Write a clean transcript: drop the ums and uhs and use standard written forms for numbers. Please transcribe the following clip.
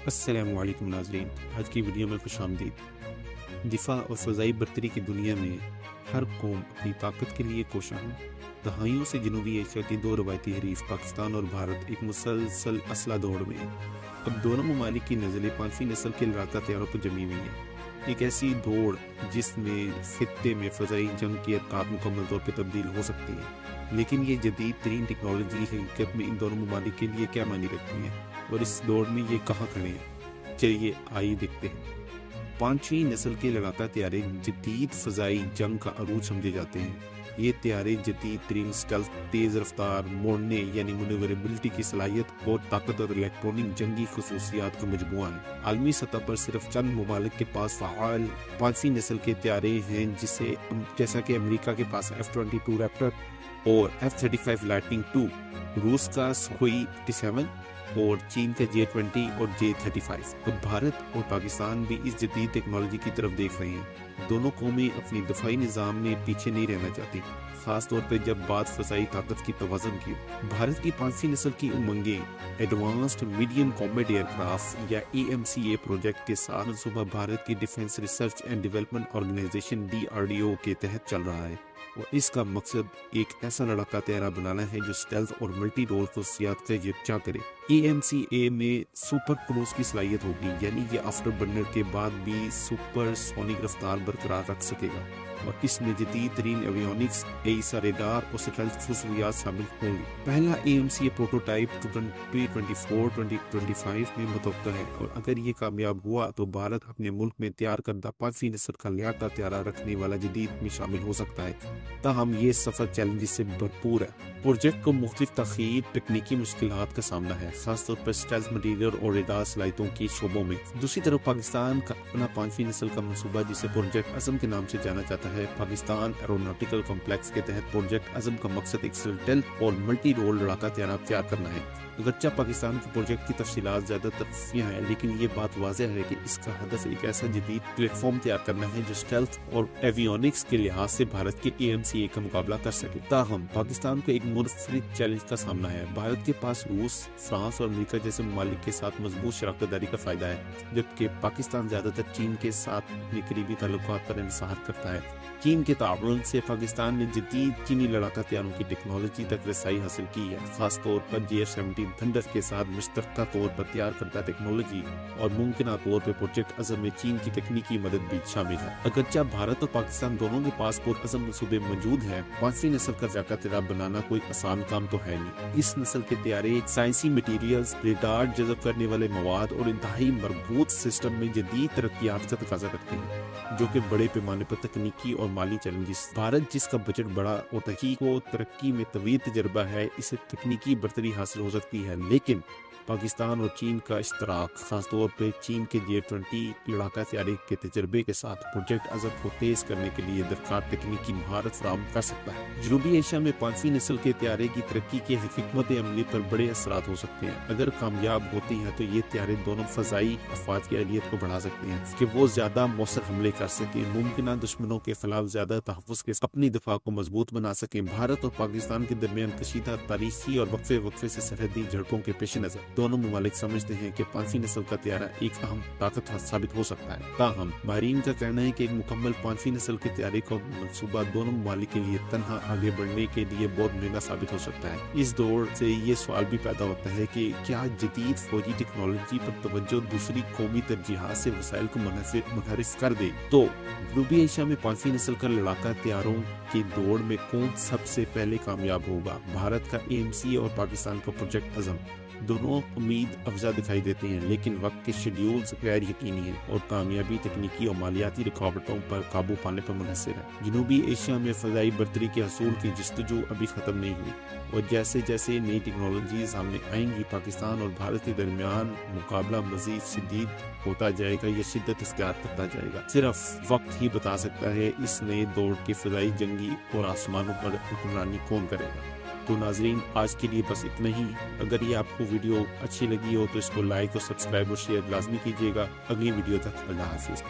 السلام علیکم ناظرین، آج کی ویڈیو میں خوش آمدید۔ دفاع اور فضائی برتری کی دنیا میں ہر قوم اپنی طاقت کے لیے کوشاں ہے۔ دہائیوں سے جنوبی ایشیا کے دو روایتی حریف پاکستان اور بھارت ایک مسلسل اسلحہ دوڑ میں ہیں۔ اب دونوں ممالک کی نظریں پانچویں نسل کے لڑاکا طیاروں پر جمی ہوئی ہیں، ایک ایسی دوڑ جس میں خطے میں فضائی جنگ کی ارکات مکمل طور پہ تبدیل ہو سکتی ہیں۔ لیکن یہ جدید ترین ٹیکنالوجی حقیقت میں ان دونوں ممالک کے لیے کیا معنی رکھتی ہے اور اس دوڑ میں یہ کہاں کھڑے ہیں؟ چلیے آئیے دیکھتے ہیں۔ پانچویں نسل کے لڑاکا طیارے جدید فضائی جنگ کا عروج سمجھے جاتے ہیں۔ یہ طیارے جدید ترین اسٹیلتھ، تیز رفتار، موڑنے یعنی مینووربلٹی کی صلاحیت اور طاقت اور الیکٹرونک جنگی خصوصیات کا مجموعہ ہیں۔ عالمی سطح پر صرف چند ممالک کے پاس فعال پانچویں نسل کے طیارے ہیں، جیسا کہ امریکہ کے پاس F-22 ریپٹر اور F-35 لائٹننگ II، روس کا سکھوئی 87 اور چین کا J-20 اور J-35۔ اور بھارت اور پاکستان بھی اس جدید ٹیکنالوجی کی طرف دیکھ رہے ہیں۔ دونوں قومیں اپنی دفاعی نظام میں پیچھے نہیں رہنا چاہتی، خاص طور پہ جب بات فضائی طاقت کی توازن کی۔ بھارت کی پانچویں نسل کی امنگیں ایڈوانسڈ میڈیم کامبیٹ ایئر کرافٹ یا EMCA پروجیکٹ کے ساتھ منصوبہ بھارت کی defence research and development organisation DRDO کے تحت چل رہا ہے، اور اس کا مقصد ایک ایسا لڑاکا طیارہ بنانا ہے جو اسٹیلتھ اور ملٹی رول خصوصیات کا یکجا کرے۔ EMCA میں سپر کروز کی صلاحیت ہوگی، یعنی یہ آفٹر برنر کے بعد بھی سپر سونک رفتار برقرار رکھ سکے گا، اور اس میں جدید ترین ایویونکس، AESA ریڈار اور سیٹلائٹ خصوصیات شامل ہوں گی۔ پہلا EMCA پروٹوٹائپ 2024-2025 میں متوقع ہے، اور اگر یہ کامیاب ہوا تو بھارت اپنے ملک میں تیار کردہ پانچویں نسل کا لڑاکا طیارہ رکھنے والا جدید میں شامل ہو سکتا ہے۔ تاہم یہ سفر چیلنجز سے بھرپور ہے۔ پروجیکٹ کو مختلف تخیل تکنیکی مشکلات کا سامنا ہے، خاص طور پر اسٹیلتھ مٹیریل اور ریڈار صلاحیتوں کی شعبوں میں۔ دوسری طرف پاکستان کا اپنا پانچویں نسل کا منصوبہ، جسے پروجیکٹ عزم کے نام سے جانا جاتا ہے، پاکستان ایروناٹیکل کمپلیکس کے تحت پروجیکٹ عزم کا مقصد ایک اسٹیلتھ اور ملٹی رول لڑاکا طیارہ تیار کرنا ہے۔ اگرچہ پاکستان کے پروجیکٹ کی تفصیلات زیادہ تخفیہ ہیں، لیکن یہ بات واضح ہے کہ اس کا ہدف ایک ایسا جدید پلیٹ فارم تیار کرنا ہے جو اسٹیلتھ اور ایویونکس کے لحاظ سے بھارت کے EMCA کا مقابلہ کر سکے۔ تاہم پاکستان کو ایک منفرد چیلنج کا سامنا ہے۔ بھارت کے پاس روس، فرانس اور امریکہ جیسے ممالک کے ساتھ مضبوط شراکت داری کا فائدہ ہے، جبکہ پاکستان زیادہ تر چین کے ساتھ اپنے قریبی تعلقات پر انحصار کرتا ہے۔ چین کے تعاون سے پاکستان نے جدید چینی لڑاکا طیاروں کی ٹیکنالوجی تک رسائی حاصل کی ہے، خاص طور پر JF-17 تھنڈر کے ساتھ مشترکہ طور پر تیار کردہ ٹیکنالوجی، اور ممکنہ طور پر پروجیکٹ عزم میں چین کی تکنیکی مدد بھی شامل ہے۔ اگرچہ بھارت اور پاکستان دونوں کے پاس پرعزم منصوبے موجود ہیں، پانچویں نسل کا لڑاکا طیارہ بنانا کوئی آسان کام تو ہے نہیں۔ اس نسل کے طیارے سائنسی مٹیریلز، ریڈار جذب کرنے والے مواد اور انتہائی مربوط سسٹم میں جدید ترقیات کا تقاضا کرتے ہیں، جو کہ بڑے پیمانے پر تکنیکی اور مالی چیلنجز۔ بھارت جس کا بجٹ بڑا اور تحقیق و ترقی میں طویل تجربہ ہے، اسے تکنیکی برتری حاصل ہو سکتی ہے، لیکن پاکستان اور چین کا اشتراک، خاص طور پہ چین کے J-20 لڑاکا طیارے کے تجربے کے ساتھ، پروجیکٹ عزم کو تیز کرنے کے لیے درکار تکنیکی مہارت فراہم کر سکتا ہے۔ جنوبی ایشیا میں پانچویں نسل کے طیارے کی ترقی کے حکمت عملی پر بڑے اثرات ہو سکتے ہیں۔ اگر کامیاب ہوتی ہیں تو یہ طیارے دونوں فضائی افواج کی اہلیت کو بڑھا سکتے ہیں کہ وہ زیادہ مؤثر حملے کر سکیں، ممکنہ دشمنوں کے خلاف زیادہ تحفظ کے اپنی دفاع کو مضبوط بنا سکیں۔ بھارت اور پاکستان کے درمیان کشیدہ تاریخی اور وقفے سے سرحدی جھڑپوں کے پیش نظر دونوں ممالک سمجھتے ہیں کہ پانچویں نسل کا طیارہ ایک اہم طاقت ثابت ہو سکتا ہے۔ تاہم ماہرین کا کہنا ہے کہ ایک مکمل پانچویں نسل کے طیارے کا منصوبہ دونوں ممالک کے لیے تنہا آگے بڑھنے کے لیے بہت مہنگا ثابت ہو سکتا ہے۔ اس دور سے یہ سوال بھی پیدا ہوتا ہے کہ کیا جدید فوجی ٹیکنالوجی پر توجہ دوسری قومی ترجیحات سے وسائل کو منحرف کر دے تو جنوبی ایشیا میں پانچویں نسل کا لڑاکا طیاروں کی دوڑ میں کون سب سے پہلے کامیاب ہوگا؟ بھارت کا EMCA اور پاکستان کا پروجیکٹ عزم دونوں امید افزا دکھائی دیتے ہیں، لیکن وقت کے شیڈیولز غیر یقینی ہیں اور کامیابی تکنیکی اور مالیاتی رکاوٹوں پر قابو پانے پر منحصر ہے۔ جنوبی ایشیا میں فضائی برتری کے حصول کی جستجو ابھی ختم نہیں ہوئی، اور جیسے جیسے نئی ٹیکنالوجیز سامنے آئیں گی، پاکستان اور بھارت کے درمیان مقابلہ مزید شدید ہوتا جائے گا یا شدت اختیار کرتا جائے گا۔ صرف وقت ہی بتا سکتا ہے اس نئے دور کے فضائی جنگی اور آسمانوں پر حکمرانی کون کرے گا۔ تو ناظرین، آج کے لیے بس اتنا ہی۔ اگر یہ آپ کو ویڈیو اچھی لگی ہو تو اس کو لائک اور سبسکرائب اور شیئر لازمی کیجیے گا۔ اگلی ویڈیو تک اللہ حافظ۔